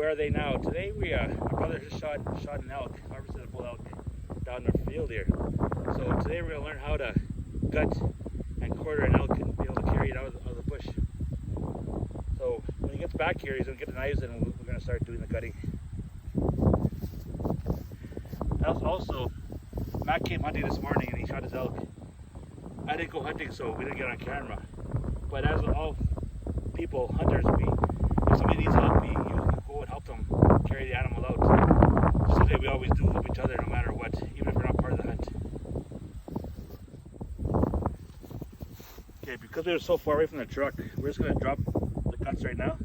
where are they now? Today my brother just shot an elk, harvested a bull elk down the field here. So today we're gonna learn how to gut and quarter an elk and be able to carry it out of the bush. So when he gets back here, he's gonna get the knives and we're gonna start doing the gutting. Also, Matt came hunting this morning and he shot his elk. I didn't go hunting, so we didn't get on camera. But as all people, hunters, if somebody needs help, you go and help them carry the animal out. Just like we always do, help each other no matter what, even if we're not part of the hunt. Okay, because we were so far away from the truck, we're just gonna drop the guts right now,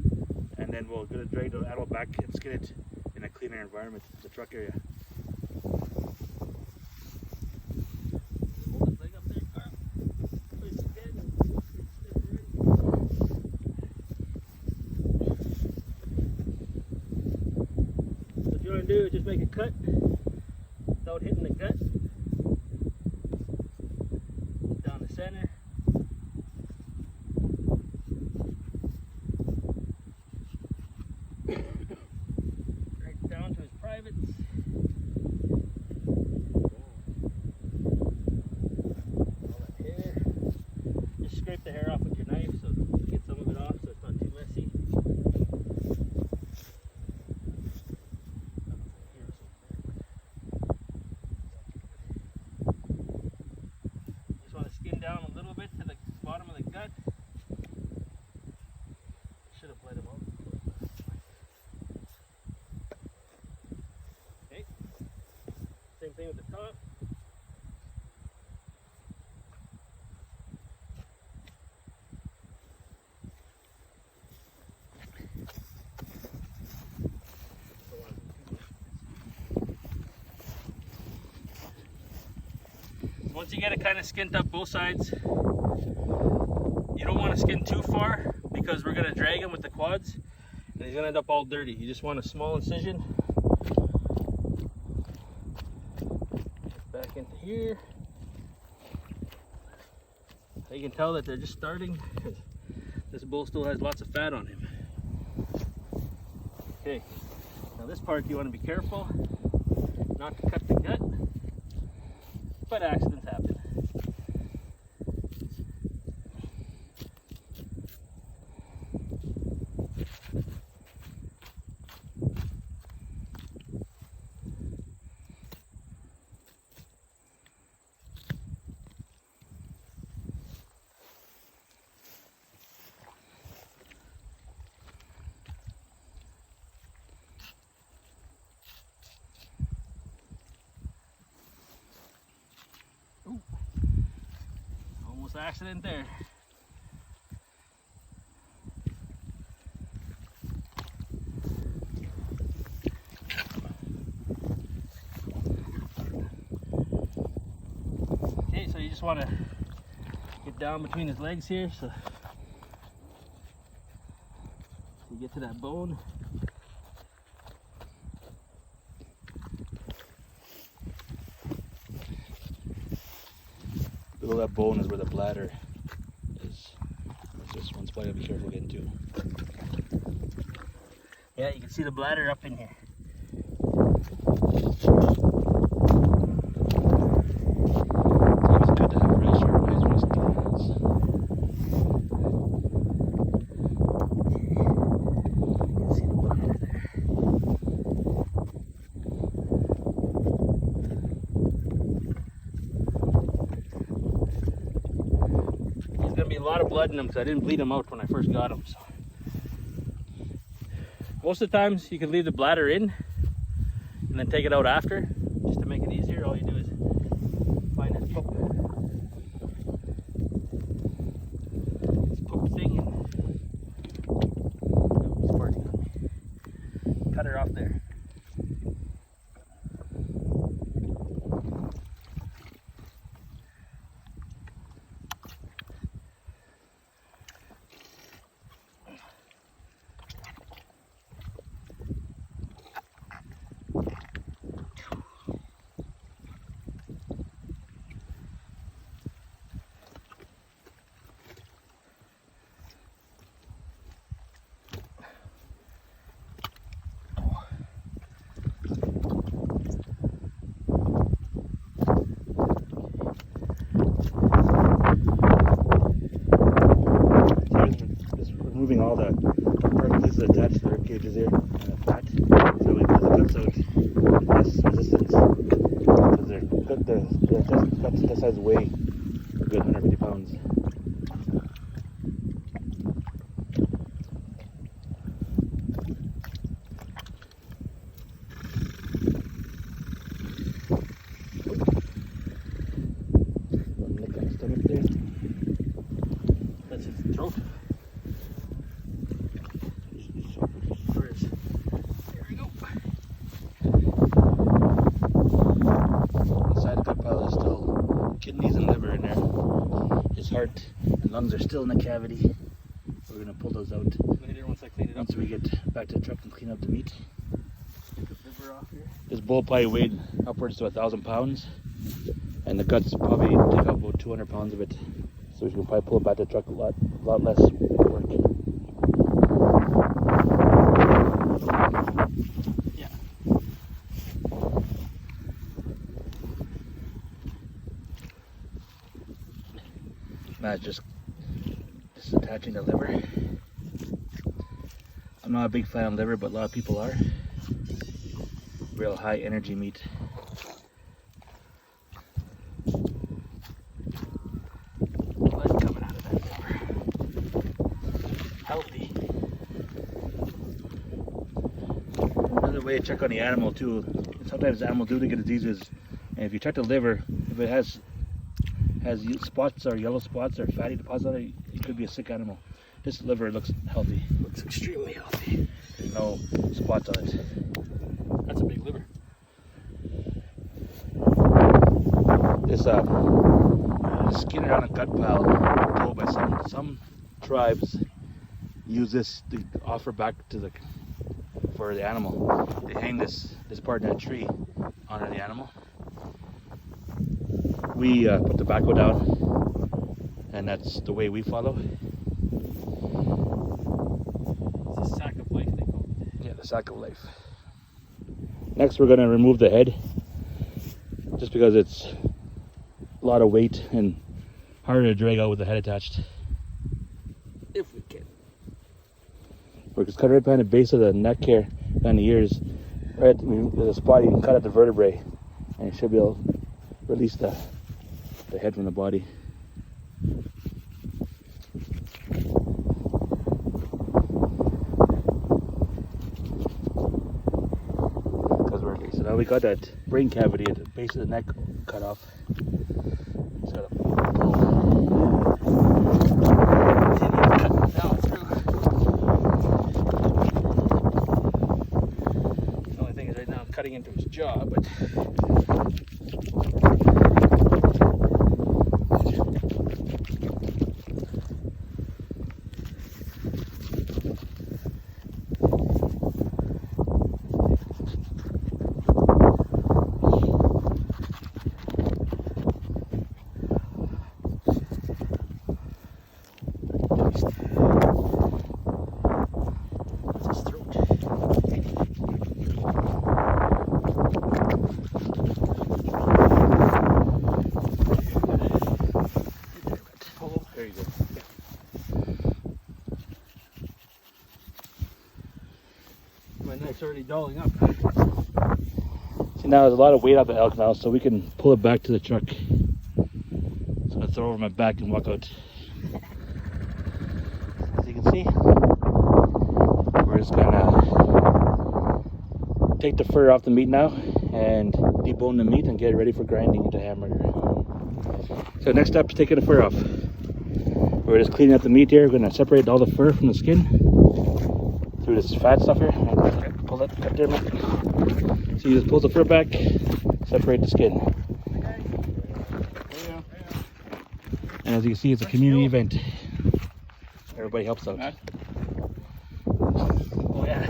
and then we're gonna drag the animal back and skin it in a cleaner environment, the truck area. Do is just make a cut without hitting the gut. Down the center. Right down to his privates. All that hair. Just scrape the hair off with your knife so get some of it off so it's not too messy. Down a little bit to the bottom of the gut. Should have bled him out. Okay. Same thing with the top. Once you get it kind of skinned up both sides, you don't want to skin too far because we're going to drag him with the quads and he's going to end up all dirty. You just want a small incision. Back into here. You can tell that they're just starting. This bull still has lots of fat on him. Okay, now this part you want to be careful not to cut the gut. But accidents happen. Accident there. Okay, so you just want to get down between his legs here so you get to that bone. Below that bone is where the bladder is. This one's why you gotta be careful getting to. Yeah, you can see the bladder up in here. It's always good to have real sharp knives when you skin animals. You can see the bladder there. A lot of blood in them because I didn't bleed them out when I first got them. So most of the times you can leave the bladder in and then take it out after, just to make it easier. All you do is find this poke thing and it's farting on me. Cut her off there. removing all the hard pieces attached to the rib cages here and the fat, so we pull the guts out with less resistance. Because the guts this size weigh a good 150 pounds. Nick on the stomach there. That's his throat. There we go. Inside the gut pile is still kidneys and liver in there. His heart and lungs are still in the cavity. We're gonna pull those out Later, once I clean it up. once we get back to the truck and clean up the meat. Get the liver off here. This bull probably weighed upwards to 1,000 pounds, and the guts probably take up about 200 pounds of it. So we can probably pull it back to the truck a lot less work. Yeah. Now it's just attaching the liver. I'm not a big fan of liver, but a lot of people are. Real high energy meat. Blood coming out of that liver. Healthy. Another way to check on the animal too. Sometimes animals do get diseases, and if you check the liver, if it has spots or yellow spots or fatty deposits on it, it could be a sick animal. This liver looks healthy. Looks extremely healthy. There's no spots on it. That's a big liver. This skin around a gut pile, I'm told by some tribes use this to offer back to for the animal. They hang this part in a tree honor the animal. We put tobacco down, and that's the way we follow. It's a sack of life, they call it. Yeah, the sack of life. Next, we're gonna remove the head, just because it's a lot of weight and harder to drag out with the head attached. If we can. We're just cut right behind the base of the neck here, down the ears. Right, there's a spot you can cut at the vertebrae, and you should be able to release the head from the body. So now we got that brain cavity at the base of the neck cut off. Just gotta pull. Now through. The only thing is right now I'm cutting into his jaw, but my neck's already dulling up. See, now there's a lot of weight on the elk now, so we can pull it back to the truck. So I throw it over my back and walk out. As you can see, we're just gonna take the fur off the meat now and debone the meat and get it ready for grinding into hamburger. So next step is taking the fur off. We're just cleaning up the meat here. We're gonna separate all the fur from the skin through this fat stuff here. Pull that cut there, man. So you just pull the fur back, separate the skin. And as you can see, it's a community event. Everybody helps out. Oh yeah.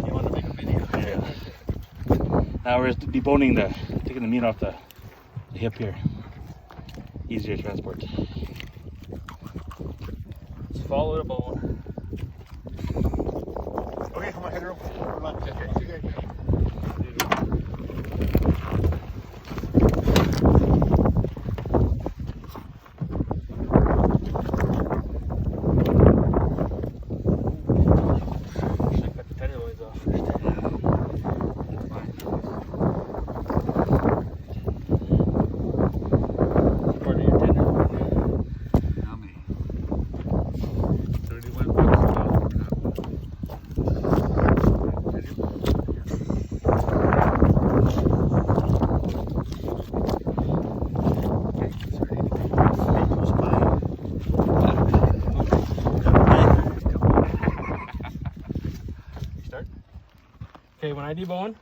You want to make a video? Yeah. Now we're just deboning taking the meat off the hip here. Easier to transport. Let's follow the bone. Okay, come on, head over. Come on, okay. Okay, when I debone,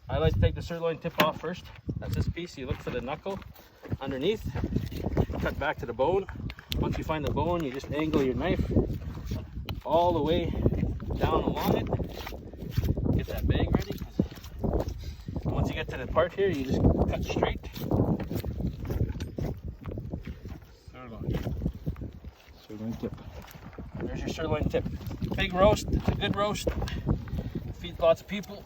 I like to take the sirloin tip off first. That's this piece. You look for the knuckle underneath, cut back to the bone. Once you find the bone, you just angle your knife all the way down along it. Get that bag ready. Once you get to the part here, you just cut straight. Sirloin tip. There's your sirloin tip. Big roast, a good roast. Feed lots of people.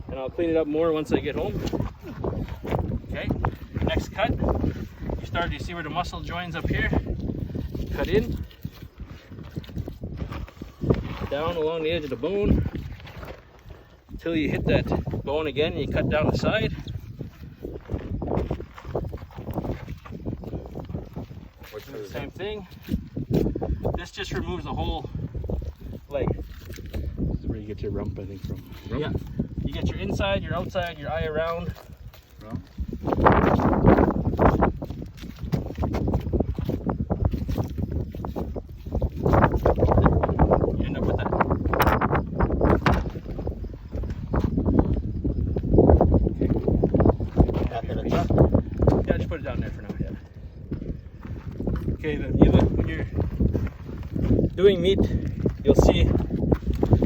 And I'll clean it up more once I get home. Okay, next cut. You see where the muscle joins up here? Cut in. Down along the edge of the bone. Until you hit that bone again and you cut down the side. Do the same thing. This just removes the whole leg. This is where you get your rump, I think, from. Rump? Yeah. You get your inside, your outside, your eye around. Rump. You end up with that. Yeah, just put it down there for now. Yeah. Okay, then you look when you're doing meat, you'll see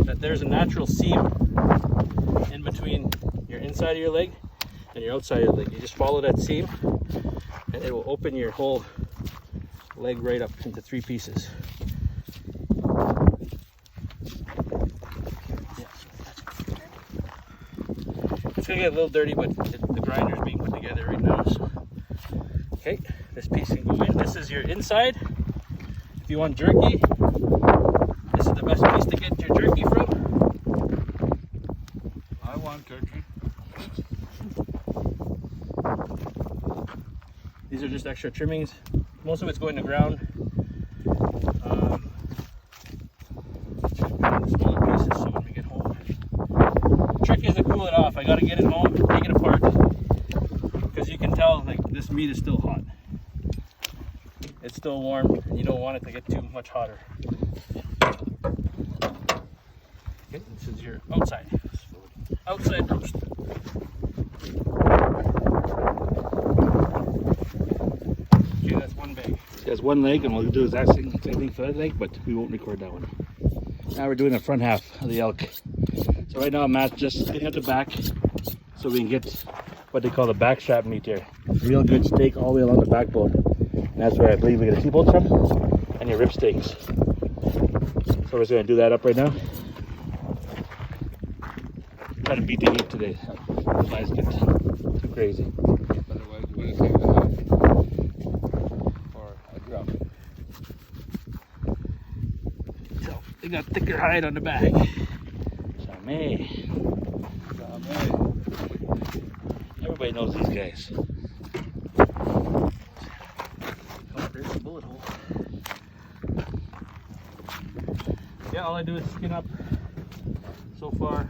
that there's a natural seam in between your inside of your leg and your outside of your leg. You just follow that seam and it will open your whole leg right up into 3 pieces. It's gonna get a little dirty, but the grinder is being put together right now. So. Okay, this piece can go in. This is your inside. If you want jerky, this is the best piece to get your jerky from. I want turkey. These are just extra trimmings. Most of it's going to ground. Smaller pieces so when we get home. The trick is to cool it off. I gotta get it home, take it apart, because you can tell like this meat is still hot. It's still warm, and you don't want it to get too much hotter. Okay, this is your outside roast. Okay, that's one bag. There's one leg, and we'll do the exact same thing for that leg, but we won't record that one. Now we're doing the front half of the elk. So right now Matt's just getting at the back so we can get what they call the back strap meat here. Real good steak all the way along the backbone. And that's where I believe we get the T-bones from, and your rib steaks. So we're just going to do that up right now. Try to beat the heat today. The flies get too crazy. Otherwise, you want to take the half or a drum. So they got thicker hide on the back. Chamay. Everybody knows these guys. Oh, there's the bullet hole. Yeah, all I do is skin up so far.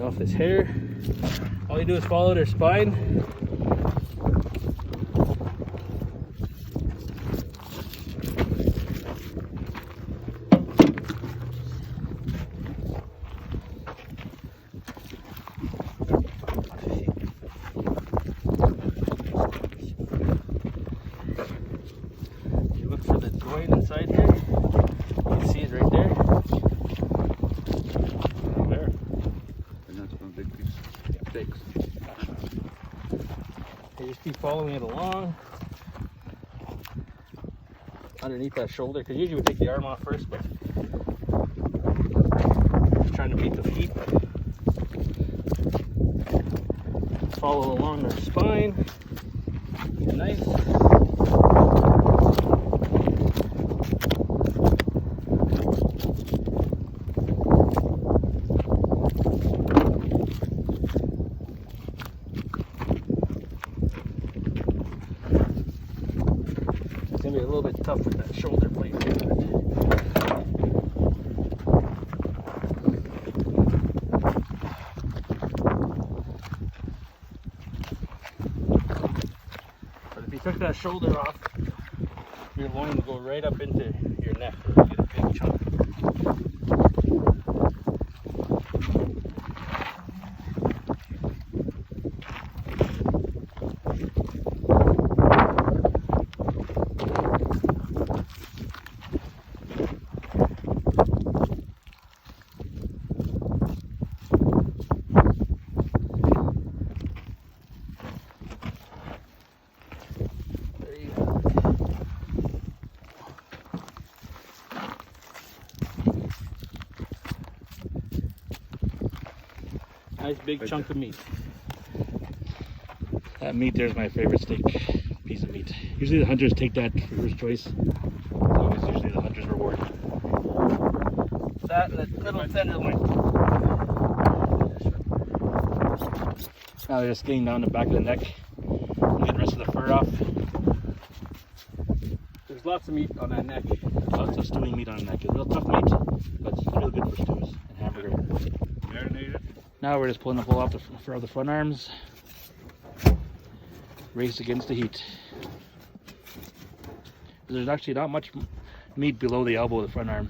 Off this hair. All you do is follow their spine. You look for the joint inside here. You can see it right there. You just keep following it along underneath that shoulder, because usually we take the arm off first, but just trying to beat the feet. Follow along their spine. Nice. Maybe a little bit tough with that shoulder blade. But if you took that shoulder off, your loin will go right up into your neck. You get a big chunk. Nice big chunk of meat. That meat there is my favorite steak piece of meat. Usually the hunters take that for first choice. So it's usually the hunter's reward. That and that little tenderloin. Now they're just getting down the back of the neck and get the rest of the fur off. There's lots of meat on that neck. Lots of stewing meat on the neck. It's real tough meat, but it's really good for stews and hamburger. Marinated. Now we're just pulling the wool off the fur of the front arms. Race against the heat. There's actually not much meat below the elbow of the front arm.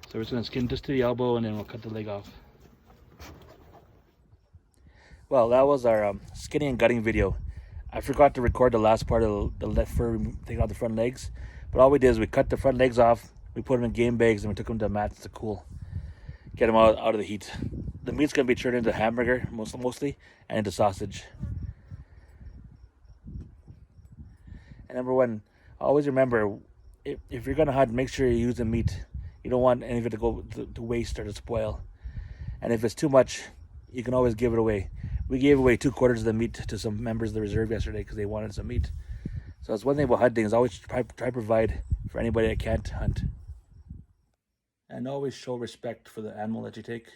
So we're just going to skin just to the elbow and then we'll cut the leg off. Well, that was our skinning and gutting video. I forgot to record the last part of the left fur, taking out the front legs. But all we did is we cut the front legs off, we put them in game bags, and we took them to mats to cool. Get them out of the heat. The meat's going to be turned into hamburger, mostly, and into sausage. And number one, always remember, if you're going to hunt, make sure you use the meat. You don't want any of it to go to waste or to spoil. And if it's too much, you can always give it away. We gave away 2/4 of the meat to some members of the reserve yesterday because they wanted some meat. So that's one thing about hunting, is always try to provide for anybody that can't hunt. And always show respect for the animal that you take.